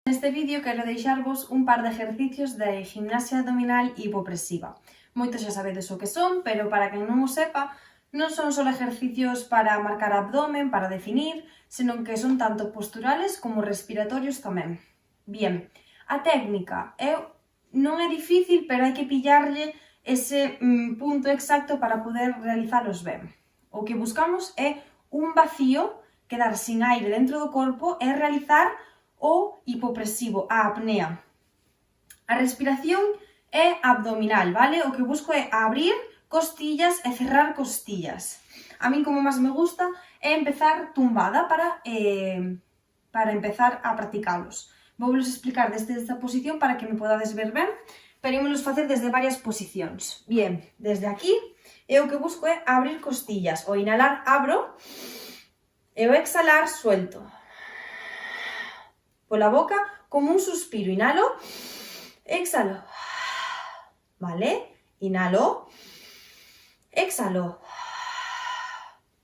Neste vídeo quero deixarvos un par de exercicios de gimnasia abdominal hipopresiva. Moitos xa sabedes o que son, pero para quen non o sepa, non son só exercicios para marcar abdomen, para definir, senón que son tanto posturales como respiratorios tamén. Bien, a técnica non é difícil, pero hai que pillarlle ese punto exacto para poder realizalos ben. O que buscamos é un vacío, quedar sin aire dentro do corpo e realizar o hipopresivo, a apnea. A respiración é abdominal, vale? O que busco é abrir costillas e cerrar costillas. A min como máis me gusta é empezar tumbada para empezar a practicalos. Voulos explicar desde esta posición para que me podades ver ben, pero ímolos facer desde varias posicións. Bien, desde aquí, o que busco é abrir costillas. O inhalar abro e o exhalar suelto. Pola boca, como un suspiro. Inhalo, exhalo. Vale? Inhalo, exhalo.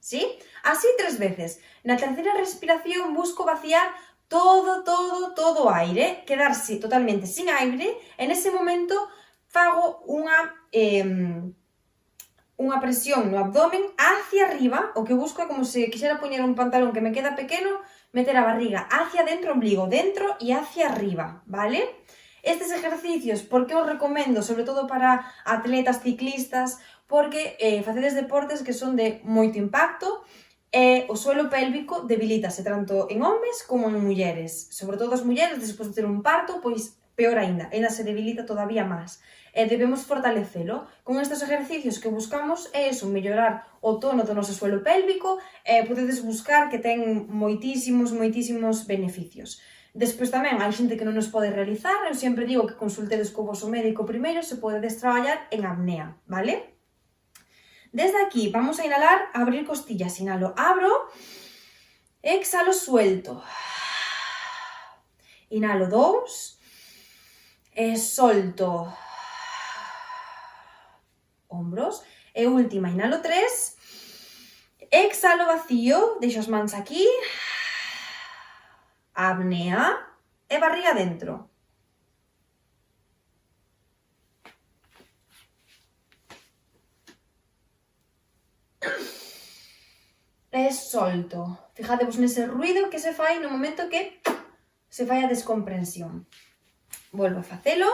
¿Sí? Así 3 veces. Na terceira respiración busco vaciar todo o aire, quedarse totalmente sin aire. En ese momento fago unha presión no abdomen hacia arriba. O que busco é como se quixera poñer un pantalón que me queda pequeno, meter a barriga hacia dentro, ombligo dentro e hacia arriba, vale? Estes exercicios, por que os recomendo? Sobre todo para atletas, ciclistas, porque facedes deportes que son de moito impacto e o suelo pélvico debilítase tanto en homes como en mulleres. Sobre todo as mulleres, despois de ter un parto, pois peor aínda se debilita todavía máis. E debemos fortalecelo. Con estes exercicios que buscamos é eso, mellorar o tono do noso suelo pélvico e podedes buscar que ten moitísimos beneficios. Despois tamén hai xente que non nos pode realizar, eu sempre digo que consultedes co vosso médico primeiro se podedes traballar en apnea, vale? Desde aquí vamos a inhalar, abrir costillas, inhalo, abro, exhalo, suelto. Inhalo 2, e solto. Hombros, e última, inhalo 3, exhalo, vacío, deixo as mans aquí, apnea e barriga dentro. E solto. Fijadevos nese ruido que se fai no momento que se fai a descomprensión. Volvo a facelo.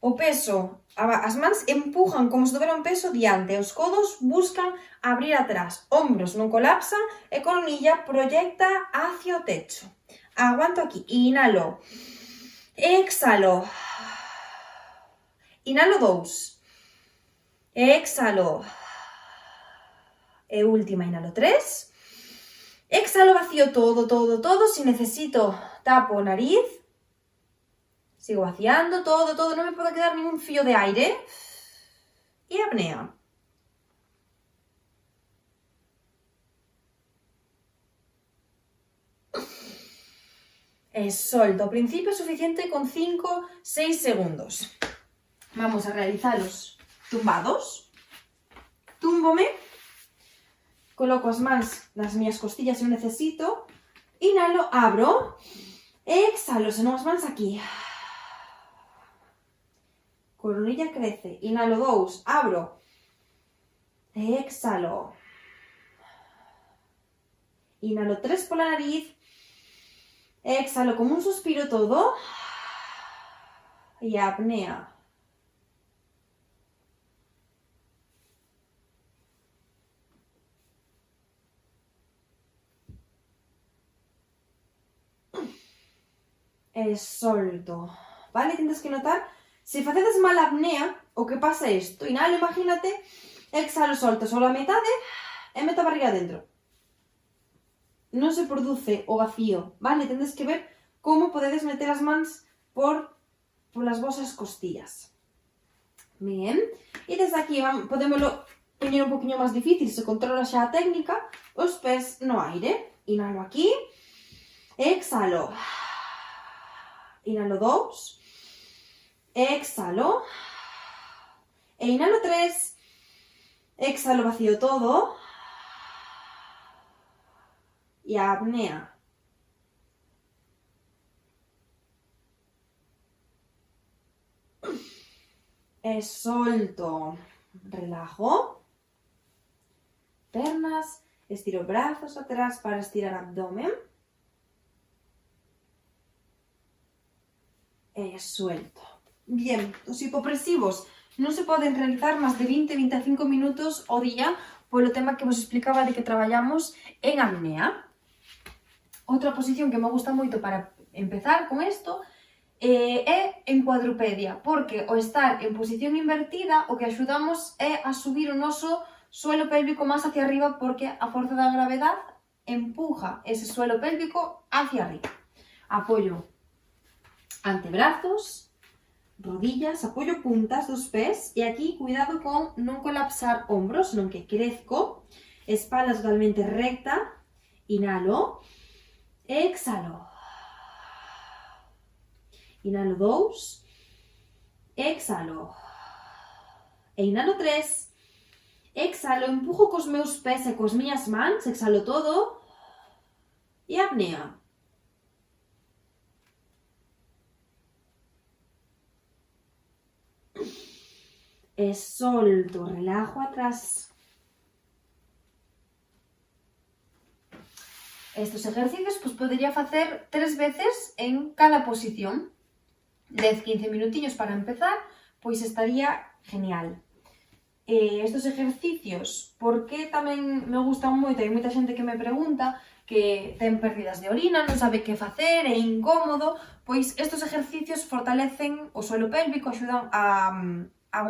O peso, as mans empujan como se tuvera un peso diante, os codos buscan abrir atrás, hombros non colapsan e coronilla proyecta hacia o techo. Aguanto aquí, inhalo, exhalo, inhalo 2, exhalo, e última, inhalo 3, exhalo, vacío todo, si necesito tapo nariz, sigo vaciando todo, non me pode quedar ningún fío de aire. E apnea. E solto. Ao principio é suficiente con 5-6 segundos. Vamos a realizalos tumbados. Túmbome. Coloco as mans nas miñas costillas se eu necesito. Inhalo, abro. Exhalo, senón as mans aquí. Coronilla crece, inhalo 2, abro, exhalo, inhalo 3 pola nariz, exhalo como un suspiro todo, e apnea. E solto, vale? Tens que notar. Se facedes mal a apnea, o que pasa é isto. Inhalo, imagínate, exhalo, solto só a metade e meto a barriga dentro. Non se produce o vacío, vale? Tendes que ver como podedes meter as mans polas vosas costillas. Bien. E desde aquí podémoslo poñer un poquinho máis difícil, se controla xa a técnica, os pés no aire. Inhalo aquí, exhalo. Inhalo 2, exhalo, e inhalo 3, exhalo, vacío todo, e a apnea. e solto. Relajo. Pernas. Estiro brazos atrás para estirar abdomen. E suelto. Bien, os hipopresivos non se poden realizar máis de 20-25 minutos ao día polo tema que vos explicaba de que traballamos en apnea. Outra posición que me gusta moito para empezar con isto é en cuadrupedia, porque ao estar en posición invertida o que axudamos é a subir o noso suelo pélvico máis hacia arriba porque a forza da gravedade empuja ese suelo pélvico hacia arriba. Apoio antebrazos, rodillas, apoio puntas dos pés e aquí cuidado con non colapsar hombros, non que crezco, espalda totalmente recta, inhalo, exhalo, inhalo 2, exhalo, e inhalo 3, exhalo, empujo cos meus pés e cos miñas mans, exhalo todo, e apnea. E solto, relajo atrás. Estos ejercicios pues podría facer 3 veces en cada posición. 10-15 minutillos para empezar, pois estaría genial. Estos ejercicios, porque tamén me gustan moito, hai moita xente que me pregunta que ten pérdidas de orina, non sabe que facer, é incómodo, pois estos ejercicios fortalecen o suelo pélvico, axudan a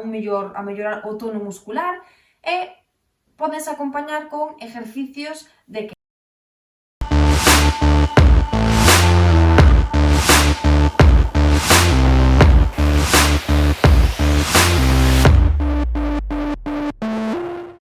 mellorar o tono muscular e podense acompañar con ejercicios de que